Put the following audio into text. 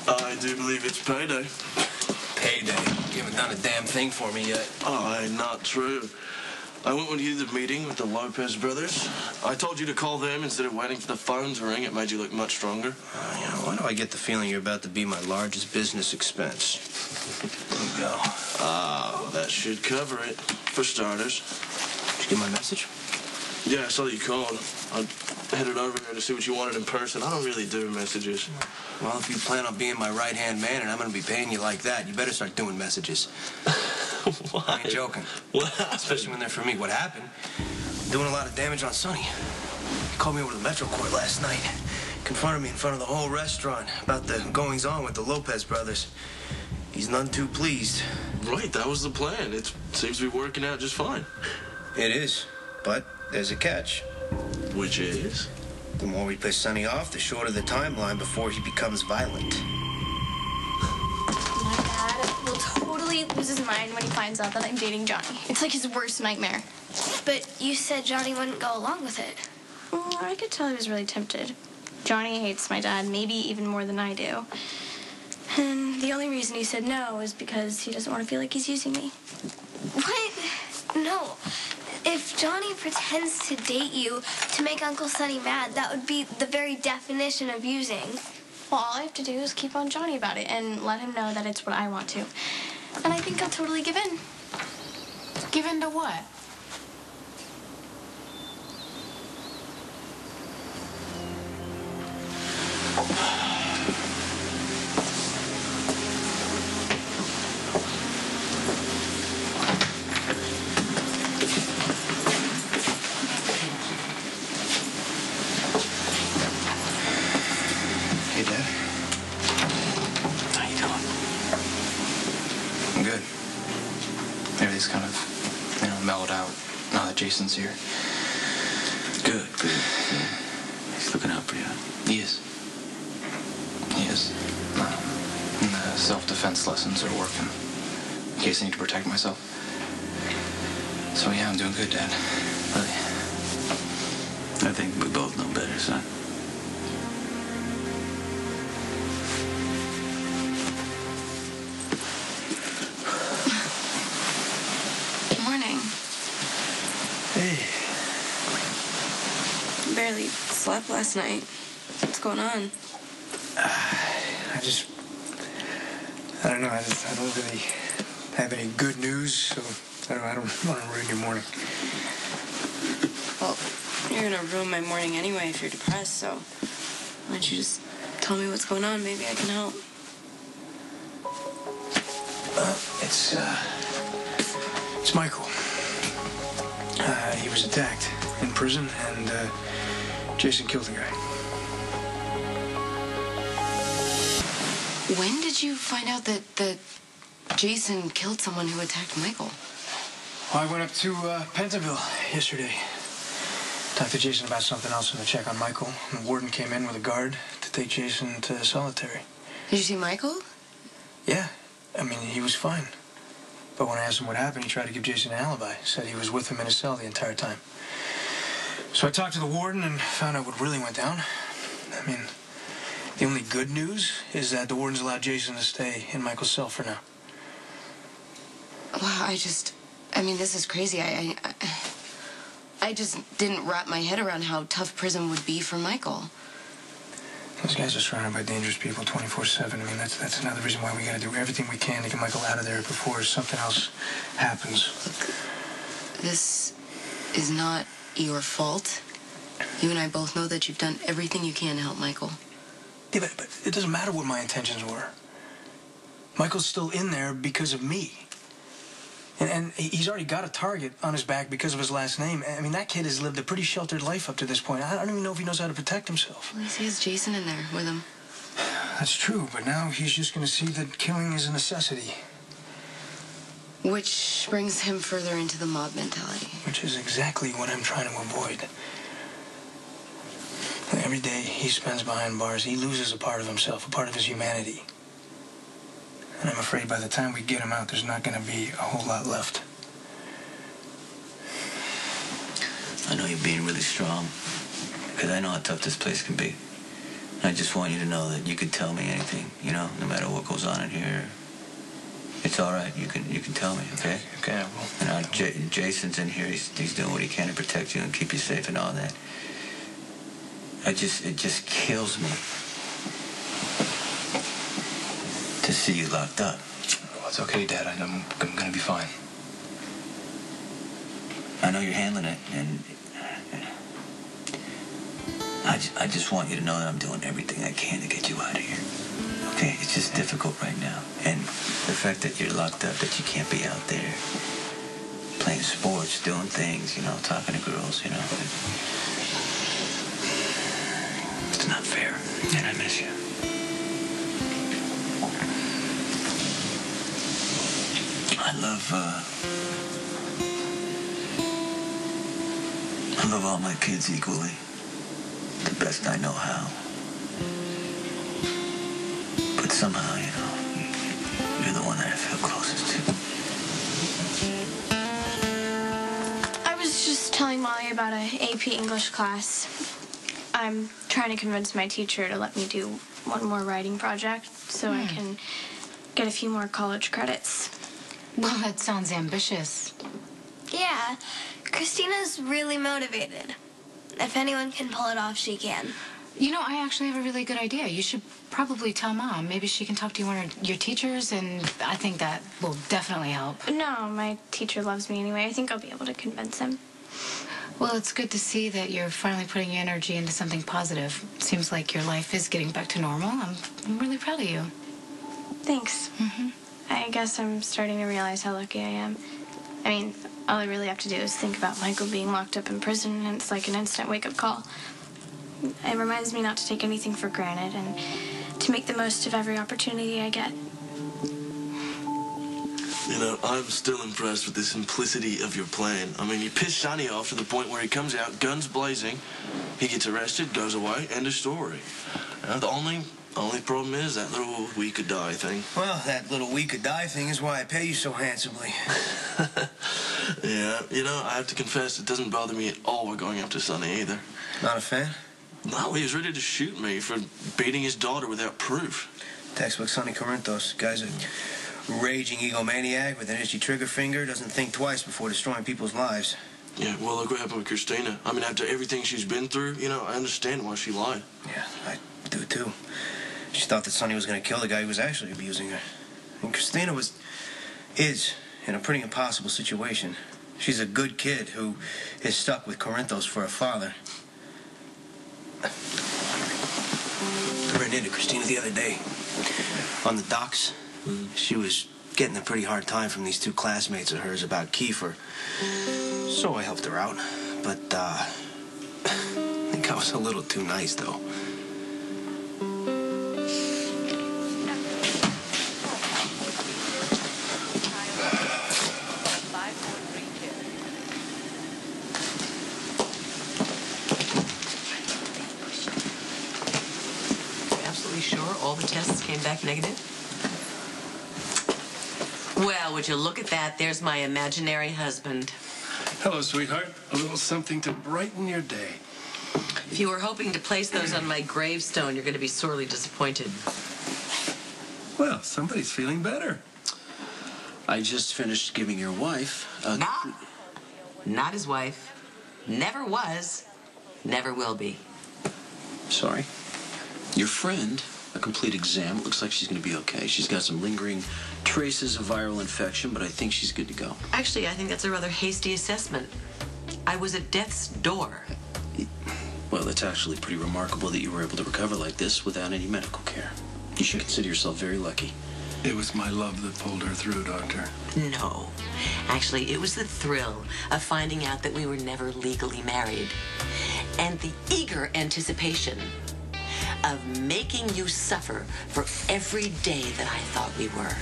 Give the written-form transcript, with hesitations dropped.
I do believe it's payday. Payday? You haven't done a damn thing for me yet. Not true. I went with you to the meeting with the Lopez brothers. I told you to call them instead of waiting for the phone to ring. It made you look much stronger. Why do I get the feeling you're about to be my largest business expense? There you go. That should cover it, for starters. Did you get my message? Yeah, I saw you called. I headed over there to see what you wanted in person. I don't really do messages. Well, if you plan on being my right-hand man and I'm going to be paying you like that, you better start doing messages. Why? I ain't joking. What? Especially when they're for me. What happened? Doing a lot of damage on Sonny. He called me over to the Metro Court last night. Confronted me in front of the whole restaurant about the goings-on with the Lopez brothers. He's none too pleased. Right, that was the plan. It seems to be working out just fine. It is, but there's a catch. Which is? The more we piss Sonny off, the shorter the timeline before he becomes violent. My dad will totally lose his mind when he finds out that I'm dating Johnny. It's like his worst nightmare. But you said Johnny wouldn't go along with it. Well, I could tell he was really tempted. Johnny hates my dad, maybe even more than I do. And the only reason he said no is because he doesn't want to feel like he's using me. What? No. If Johnny pretends to date you to make Uncle Sonny mad, that would be the very definition of using. Well, all I have to do is keep on Johnny about it and let him know that it's what I want to. And I think I'll totally give in. Give in to what? Hey, Dad. How you doing? I'm good. Everything's kind of, mellowed out now that Jason's here. Good. Yeah. He's looking out for you. He is. And the self-defense lessons are working in case I need to protect myself. So, yeah, I'm doing good, Dad. Really? I think we both know better, son. Good morning. Hey. Barely slept last night. What's going on? I don't know. I don't really have any good news, so I don't want to ruin your morning. Well, you're gonna ruin my morning anyway if you're depressed, so why don't you just tell me what's going on? Maybe I can help. It's Michael. He was attacked in prison, and Jason killed the guy. When did you find out that Jason killed someone who attacked Michael? Well, I went up to Pentonville yesterday. Talked to Jason about something else and to check on Michael. And the warden came in with a guard to take Jason to solitary. Did you see Michael? Yeah. I mean, he was fine. But when I asked him what happened, he tried to give Jason an alibi. Said he was with him in his cell the entire time. So I talked to the warden and found out what really went down. I mean, the only good news is that the warden's allowed Jason to stay in Michael's cell for now. Wow, this is crazy. I just didn't wrap my head around how tough prison would be for Michael. Those guys are surrounded by dangerous people 24/7. I mean, that's another reason why we got to do everything we can to get Michael out of there before something else happens. Look, this is not your fault. You and I both know that you've done everything you can to help Michael. Yeah, but it doesn't matter what my intentions were. Michael's still in there because of me. And he's already got a target on his back because of his last name. I mean, that kid has lived a pretty sheltered life up to this point. I don't even know if he knows how to protect himself. Well, he has Jason in there with him. That's true, but now he's just going to see that killing is a necessity. Which brings him further into the mob mentality. Which is exactly what I'm trying to avoid. Every day he spends behind bars, he loses a part of himself, a part of his humanity. And I'm afraid by the time we get him out, there's not going to be a whole lot left. I know you're being really strong, because I know how tough this place can be. I just want you to know that you could tell me anything, you know, no matter what goes on in here. It's all right. You can tell me, okay? Okay, I will. You know, Jason's in here. He's doing what he can to protect you and keep you safe and all that. It just kills me to see you locked up. Well, it's okay, Dad. I'm gonna be fine. I know you're handling it, and I just want you to know that I'm doing everything I can to get you out of here. Okay, it's just difficult right now. And the fact that you're locked up, that you can't be out there playing sports, doing things, you know, talking to girls, you know. It's not fair. And I miss you. I love all my kids equally. The best I know how. But somehow, you know, you're the one that I feel closest to. I was just telling Molly about a AP English class. I'm trying to convince my teacher to let me do one more writing project so I can get a few more college credits. Well, that sounds ambitious. Yeah, Christina's really motivated. If anyone can pull it off, she can. You know, I actually have a really good idea. You should probably tell Mom. Maybe she can talk to one of your teachers, and I think that will definitely help. No, my teacher loves me anyway. I think I'll be able to convince him. Well, it's good to see that you're finally putting your energy into something positive. Seems like your life is getting back to normal. I'm really proud of you. Thanks. I guess I'm starting to realize how lucky I am. I mean, all I really have to do is think about Michael being locked up in prison, and it's like an instant wake-up call. It reminds me not to take anything for granted and to make the most of every opportunity I get. You know, I'm still impressed with the simplicity of your plan. I mean, you piss Sonny off to the point where he comes out, guns blazing, he gets arrested, goes away, end of story. The only problem is that little we could die thing. Well, that little we could die thing is why I pay you so handsomely. Yeah, you know, I have to confess, it doesn't bother me at all we're going after Sonny either. Not a fan? No, he was ready to shoot me for beating his daughter without proof. Textbook Sonny Corinthos. Guy's a raging egomaniac with an itchy trigger finger, doesn't think twice before destroying people's lives. Yeah, well, look what happened with Christina. I mean, after everything she's been through, you know, I understand why she lied. Yeah, I do too. She thought that Sonny was going to kill the guy who was actually abusing her. And Christina is in a pretty impossible situation. She's a good kid who is stuck with Corinthos for a father. I ran into Christina the other day on the docks. She was getting a pretty hard time from these two classmates of hers about Kiefer. So I helped her out. But, I think I was a little too nice, though. Sure all the tests came back negative? Well, would you look at that? There's my imaginary husband. Hello, sweetheart. A little something to brighten your day. If you were hoping to place those on my gravestone, you're going to be sorely disappointed. Well, somebody's feeling better. I just finished giving your wife a... Not his wife. Never was. Never will be. Sorry. Your friend, a complete exam. It looks like she's going to be okay. She's got some lingering traces of viral infection, but I think she's good to go. Actually, I think that's a rather hasty assessment. I was at death's door. Well, it's actually pretty remarkable that you were able to recover like this without any medical care. You should consider yourself very lucky. It was my love that pulled her through, Doctor. No. Actually, it was the thrill of finding out that we were never legally married. And the eager anticipation of making you suffer for every day that I thought we were.